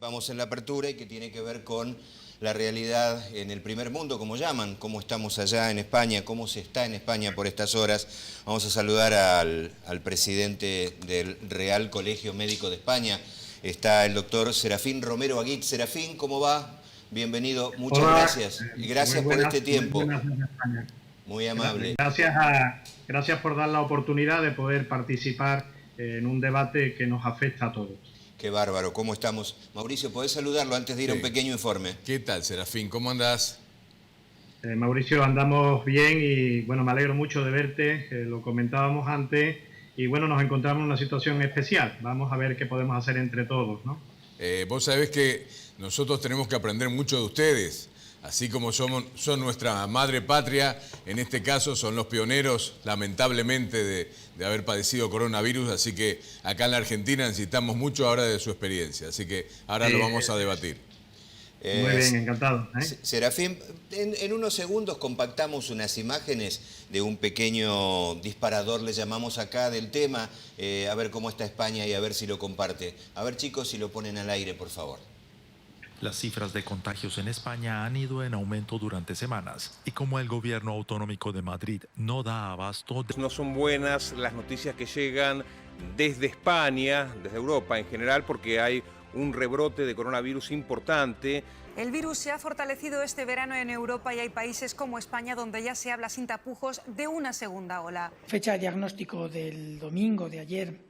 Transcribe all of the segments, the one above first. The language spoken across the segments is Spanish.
Vamos en la apertura y que tiene que ver con la realidad en el primer mundo, como llaman, cómo estamos allá en España, cómo se está en España por estas horas. Vamos a saludar al presidente del Real Colegio Médico de España. Está el doctor Serafín Romero Aguit. Serafín, ¿cómo va? Bienvenido, muchas gracias. Y gracias por este tiempo. Muy amable. Gracias por dar la oportunidad de poder participar en un debate que nos afecta a todos. Qué bárbaro, ¿cómo estamos? Mauricio, ¿podés saludarlo antes de ir a un pequeño informe? ¿Qué tal, Serafín? ¿Cómo andás? Mauricio, andamos bien y bueno, me alegro mucho de verte, lo comentábamos antes y bueno, nos encontramos en una situación especial. Vamos a ver qué podemos hacer entre todos, ¿no? Vos sabés que nosotros tenemos que aprender mucho de ustedes. Así como son nuestra madre patria, en este caso son los pioneros, lamentablemente, de haber padecido coronavirus. Así que acá en la Argentina necesitamos mucho ahora de su experiencia. Así que ahora lo vamos a debatir. Muy bien, encantado. Serafín, en unos segundos compactamos unas imágenes de un pequeño disparador, le llamamos acá, del tema. A ver cómo está España y a ver si lo comparte. A ver, chicos, si lo ponen al aire, por favor. Las cifras de contagios en España han ido en aumento durante semanas y como el gobierno autonómico de Madrid no da abasto... No son buenas las noticias que llegan desde España, desde Europa en general, porque hay un rebrote de coronavirus importante. El virus se ha fortalecido este verano en Europa y hay países como España donde ya se habla sin tapujos de una segunda ola. Fecha de diagnóstico del domingo de ayer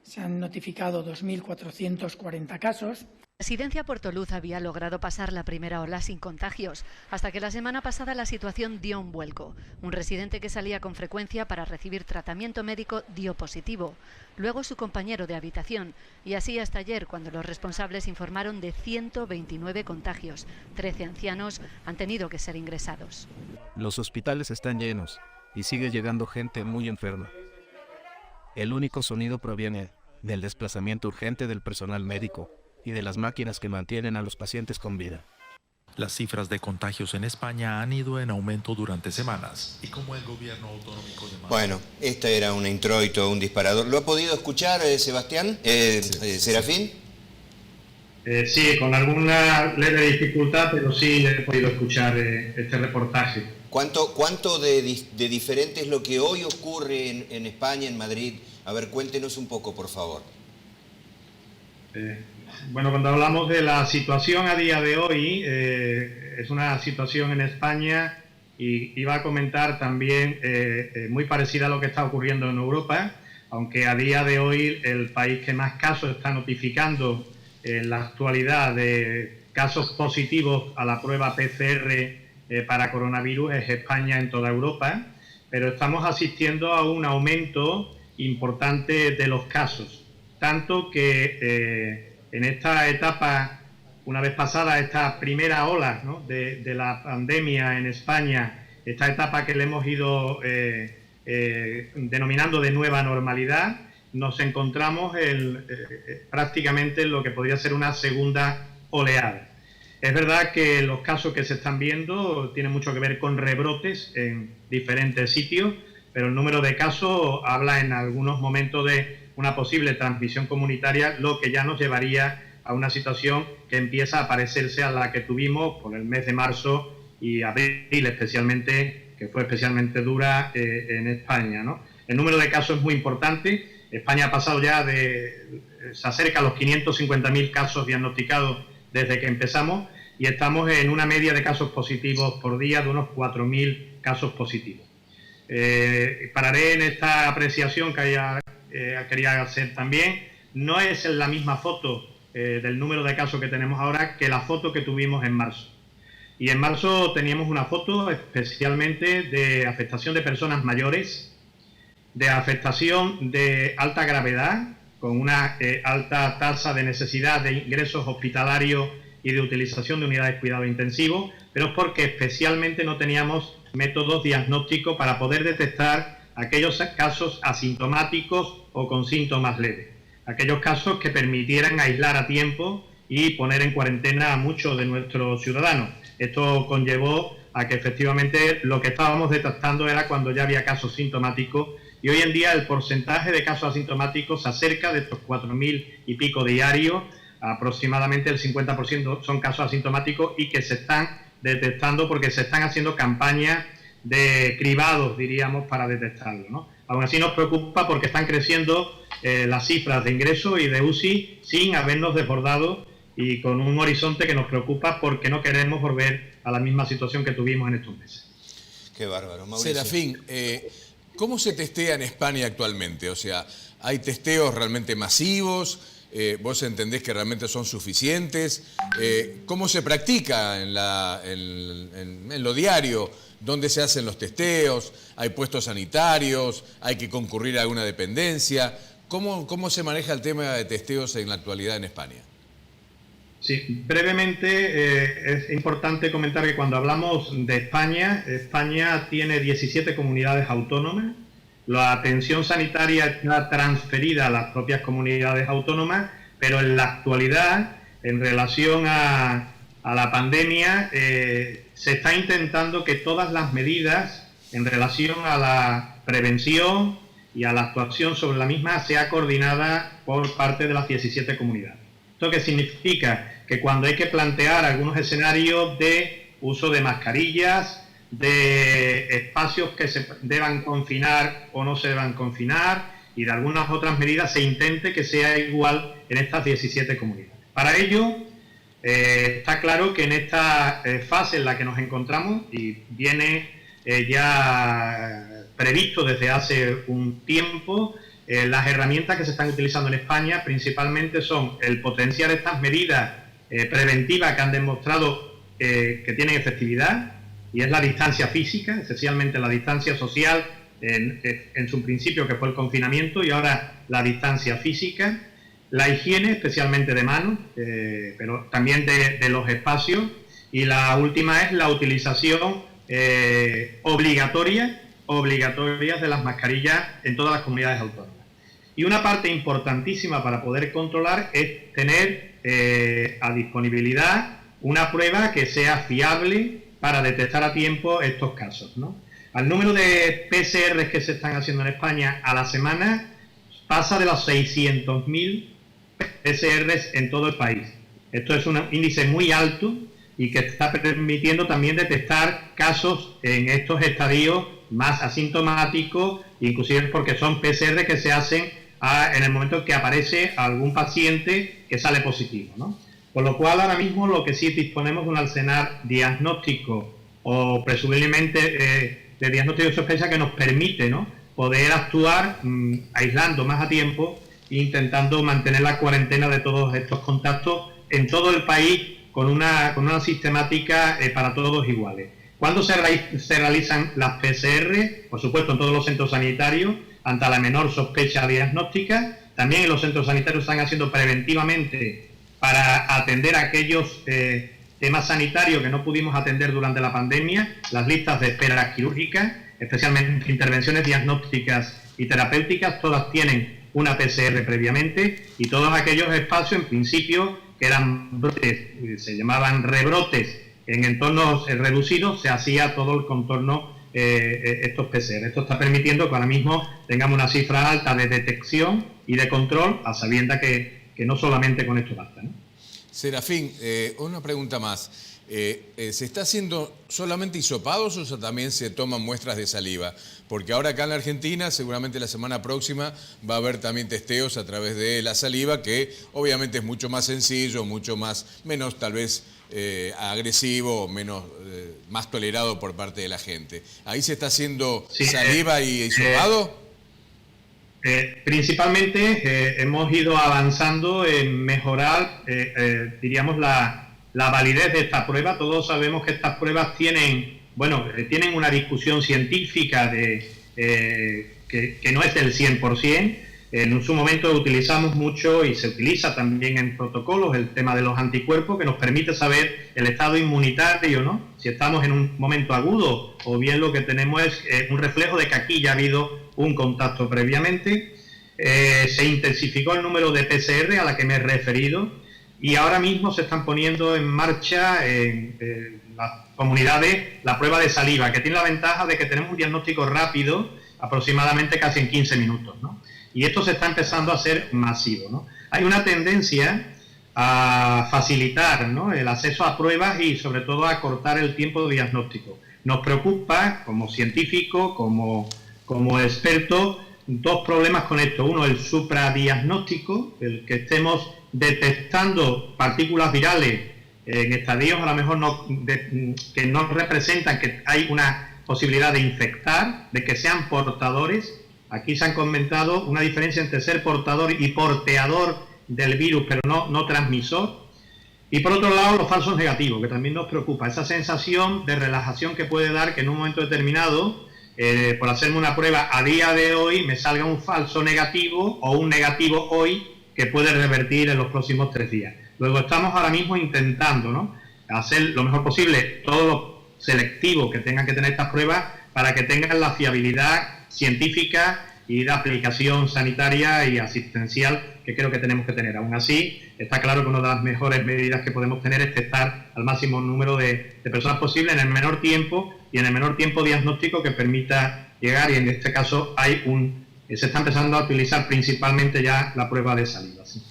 se han notificado 2.440 casos. La residencia Puerto Luz había logrado pasar la primera ola sin contagios, hasta que la semana pasada la situación dio un vuelco. Un residente que salía con frecuencia para recibir tratamiento médico dio positivo. Luego su compañero de habitación, y así hasta ayer, cuando los responsables informaron de 129 contagios. 13 ancianos han tenido que ser ingresados. Los hospitales están llenos y sigue llegando gente muy enferma. El único sonido proviene del desplazamiento urgente del personal médico y de las máquinas que mantienen a los pacientes con vida. Las cifras de contagios en España han ido en aumento durante semanas y como el gobierno autonómico de Madrid... Bueno, esta era un introito, un disparador. ¿Lo ha podido escuchar, Sebastián? ¿Serafín? Sí, con alguna leve dificultad, pero sí he podido escuchar este reportaje. ¿Cuánto de diferente es lo que hoy ocurre en España, en Madrid? A ver, cuéntenos un poco, por favor. Bueno, cuando hablamos de la situación a día de hoy, es una situación en España y iba a comentar también muy parecida a lo que está ocurriendo en Europa, aunque a día de hoy el país que más casos está notificando en la actualidad de casos positivos a la prueba PCR para coronavirus es España en toda Europa, pero estamos asistiendo a un aumento importante de los casos, tanto que en esta etapa, una vez pasada esta primera ola, ¿no?, de la pandemia en España, esta etapa que le hemos ido denominando de nueva normalidad, nos encontramos prácticamente en lo que podría ser una segunda oleada. Es verdad que los casos que se están viendo tienen mucho que ver con rebrotes en diferentes sitios, pero el número de casos habla en algunos momentos de una posible transmisión comunitaria, lo que ya nos llevaría a una situación que empieza a parecerse a la que tuvimos por el mes de marzo y abril especialmente, que fue especialmente dura en España, ¿no? El número de casos es muy importante. España ha pasado ya se acerca a los 550.000 casos diagnosticados desde que empezamos y estamos en una media de casos positivos por día de unos 4.000 casos positivos. Pararé en esta apreciación que quería hacer también. No es la misma foto del número de casos que tenemos ahora que la foto que tuvimos en marzo. Y en marzo teníamos una foto especialmente de afectación de personas mayores, de afectación de alta gravedad, con una alta tasa de necesidad de ingresos hospitalarios y de utilización de unidades de cuidado intensivo, pero es porque especialmente no teníamos métodos diagnósticos para poder detectar aquellos casos asintomáticos o con síntomas leves, aquellos casos que permitieran aislar a tiempo y poner en cuarentena a muchos de nuestros ciudadanos. Esto conllevó a que efectivamente lo que estábamos detectando era cuando ya había casos sintomáticos y hoy en día el porcentaje de casos asintomáticos se acerca de estos 4.000 y pico diarios aproximadamente el 50% son casos asintomáticos y que se están detectando porque se están haciendo campañas de cribados, diríamos, para detectarlo, ¿no? Aún así nos preocupa porque están creciendo las cifras de ingreso y de UCI sin habernos desbordado y con un horizonte que nos preocupa porque no queremos volver a la misma situación que tuvimos en estos meses. Qué bárbaro, Mauricio. Serafín, ¿cómo se testea en España actualmente? O sea, ¿hay testeos realmente masivos? ¿Vos entendés que realmente son suficientes? ¿Cómo se practica en lo diario? ¿Dónde se hacen los testeos? ¿Hay puestos sanitarios? ¿Hay que concurrir a alguna dependencia? ¿Cómo se maneja el tema de testeos en la actualidad en España? Sí, brevemente es importante comentar que cuando hablamos de España, España tiene 17 comunidades autónomas. La atención sanitaria está transferida a las propias comunidades autónomas, pero en la actualidad, en relación a la pandemia, se está intentando que todas las medidas en relación a la prevención y a la actuación sobre la misma sea coordinada por parte de las 17 comunidades. ¿Esto qué significa? Que cuando hay que plantear algunos escenarios de uso de mascarillas, de espacios que se deban confinar o no se deban confinar y de algunas otras medidas, se intente que sea igual en estas 17 comunidades. Para ello, está claro que en esta fase en la que nos encontramos, y viene ya previsto desde hace un tiempo, las herramientas que se están utilizando en España principalmente son el potenciar estas medidas preventivas que han demostrado que tienen efectividad, y es la distancia física, esencialmente la distancia social en su principio, que fue el confinamiento, y ahora la distancia física, la higiene, especialmente de manos, pero también de los espacios, y la última es la utilización obligatoria de las mascarillas en todas las comunidades autónomas. Y una parte importantísima para poder controlar es tener a disponibilidad una prueba que sea fiable para detectar a tiempo estos casos, ¿no? Al número de PCRs que se están haciendo en España a la semana pasa de los 600.000 PCRs en todo el país. Esto es un índice muy alto y que está permitiendo también detectar casos en estos estadios más asintomáticos, inclusive porque son PCR que se hacen en el momento en que aparece algún paciente que sale positivo, ¿no? Con lo cual, ahora mismo lo que sí disponemos de un arsenal diagnóstico o presumiblemente de diagnóstico de sospecha que nos permite, ¿no?, poder actuar aislando más a tiempo e intentando mantener la cuarentena de todos estos contactos en todo el país con una sistemática para todos iguales. ¿Cuándo se realizan las PCR? Por supuesto, en todos los centros sanitarios, ante la menor sospecha diagnóstica. También en los centros sanitarios están haciendo preventivamente para atender a aquellos temas sanitarios que no pudimos atender durante la pandemia, las listas de espera quirúrgicas, especialmente intervenciones diagnósticas y terapéuticas, todas tienen una PCR previamente, y todos aquellos espacios, en principio, que eran brotes, se llamaban rebrotes en entornos reducidos, se hacía todo el contorno estos PCR. Esto está permitiendo que ahora mismo tengamos una cifra alta de detección y de control, a sabiendas que no solamente con esto basta, ¿no? Serafín, una pregunta más. ¿Se está haciendo solamente hisopados o también se toman muestras de saliva? Porque ahora acá en la Argentina, seguramente la semana próxima, va a haber también testeos a través de la saliva, que obviamente es mucho más sencillo, menos tal vez agresivo, más tolerado por parte de la gente. ¿Ahí se está haciendo saliva y hisopado? Principalmente hemos ido avanzando en mejorar, diríamos, la validez de esta prueba. Todos sabemos que estas pruebas tienen una discusión científica que no es del 100%. En su momento utilizamos mucho, y se utiliza también en protocolos, el tema de los anticuerpos, que nos permite saber el estado inmunitario, ¿no?, si estamos en un momento agudo o bien lo que tenemos es un reflejo de que aquí ya ha habido un contacto previamente. Se intensificó el número de PCR a la que me he referido, y ahora mismo se están poniendo en marcha en las comunidades la prueba de saliva, que tiene la ventaja de que tenemos un diagnóstico rápido, aproximadamente casi en 15 minutos, ¿no? Y esto se está empezando a hacer masivo, ¿no? Hay una tendencia a facilitar, ¿no?, el acceso a pruebas y sobre todo a acortar el tiempo de diagnóstico. Nos preocupa, como científico, como experto, dos problemas con esto. Uno, el supradiagnóstico, el que estemos detectando partículas virales en estadios a lo mejor que no representan que hay una posibilidad de infectar, de que sean portadores. Aquí se han comentado una diferencia entre ser portador y porteador del virus, pero no transmisor. Y por otro lado, los falsos negativos, que también nos preocupa. Esa sensación de relajación que puede dar que en un momento determinado, por hacerme una prueba a día de hoy, me salga un falso negativo o un negativo hoy que puede revertir en los próximos 3 días. Luego estamos ahora mismo intentando, ¿no?, hacer lo mejor posible todo lo selectivo que tengan que tener estas pruebas para que tengan la fiabilidad científica y de aplicación sanitaria y asistencial que creo que tenemos que tener. Aún así, está claro que una de las mejores medidas que podemos tener es testar al máximo número de personas posible en el menor tiempo y en el menor tiempo diagnóstico que permita llegar, y en este caso se está empezando a utilizar principalmente ya la prueba de salida. ¿Sí?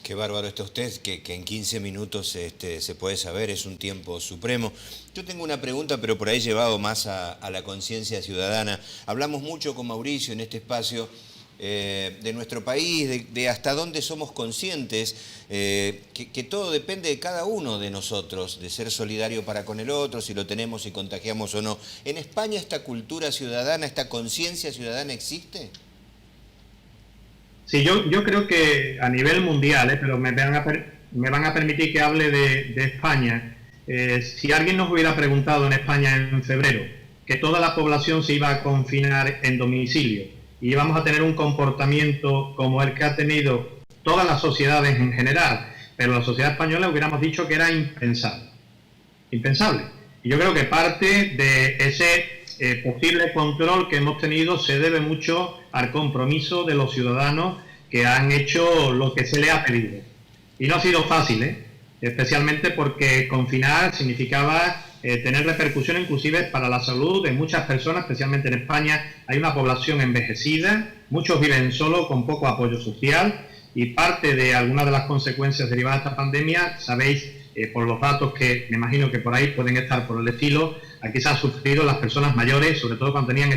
Qué bárbaro está usted, que en 15 minutos se puede saber, es un tiempo supremo. Yo tengo una pregunta, pero por ahí llevado más a la conciencia ciudadana. Hablamos mucho con Mauricio en este espacio de nuestro país, de hasta dónde somos conscientes, que todo depende de cada uno de nosotros, de ser solidario para con el otro, si lo tenemos, si contagiamos o no. ¿En España esta cultura ciudadana, esta conciencia ciudadana existe? Sí, yo creo que a nivel mundial, pero me van a permitir que hable de España. Si alguien nos hubiera preguntado en España en febrero que toda la población se iba a confinar en domicilio y íbamos a tener un comportamiento como el que ha tenido todas las sociedades en general, pero la sociedad española, hubiéramos dicho que era impensable. Impensable. Y yo creo que parte de ese posible control que hemos tenido se debe mucho al compromiso de los ciudadanos que han hecho lo que se les ha pedido. Y no ha sido fácil, especialmente porque confinar significaba tener repercusiones inclusive para la salud de muchas personas, especialmente en España. Hay una población envejecida, muchos viven solos con poco apoyo social, y parte de algunas de las consecuencias derivadas de esta pandemia, sabéis, por los datos que me imagino que por ahí pueden estar por el estilo, aquí se han sufrido las personas mayores, sobre todo cuando tenían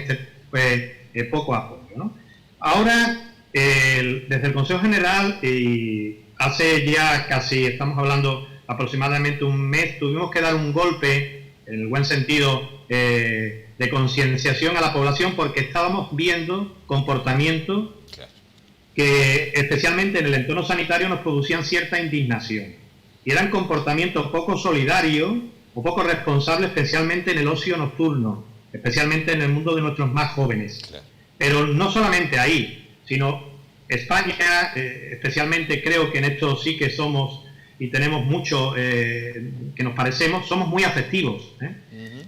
poco apoyo, ¿no? Ahora, desde el Consejo General, hace ya casi, estamos hablando aproximadamente un mes, tuvimos que dar un golpe, en el buen sentido, de concienciación a la población, porque estábamos viendo comportamientos que, especialmente en el entorno sanitario, nos producían cierta indignación. Y eran comportamientos poco solidarios o poco responsables, especialmente en el ocio nocturno, especialmente en el mundo de nuestros más jóvenes. Claro. Pero no solamente ahí, sino España, especialmente creo que en esto sí que somos y tenemos mucho que nos parecemos, somos muy afectivos.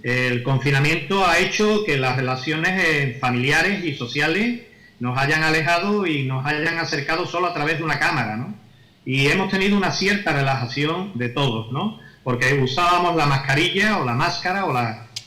El confinamiento ha hecho que las relaciones familiares y sociales nos hayan alejado y nos hayan acercado solo a través de una cámara, ¿no? Y hemos tenido una cierta relajación de todos, ¿no? Porque usábamos la mascarilla o la máscara o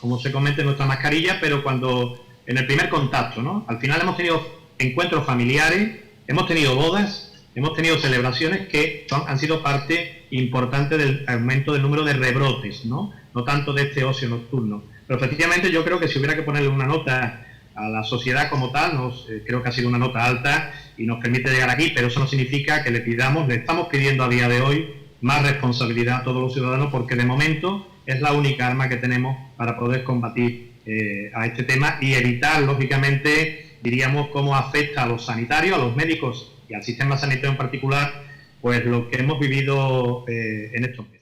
como se comenta, nuestra mascarilla, pero cuando en el primer contacto, ¿no? Al final hemos tenido encuentros familiares, hemos tenido bodas, hemos tenido celebraciones que han sido parte importante del aumento del número de rebrotes, ¿no? No tanto de este ocio nocturno. Pero efectivamente yo creo que si hubiera que ponerle una nota a la sociedad como tal, creo que ha sido una nota alta y nos permite llegar aquí, pero eso no significa que le estamos pidiendo a día de hoy más responsabilidad a todos los ciudadanos, porque de momento es la única arma que tenemos para poder combatir a este tema y evitar, lógicamente, diríamos, cómo afecta a los sanitarios, a los médicos y al sistema sanitario en particular, pues lo que hemos vivido en estos meses.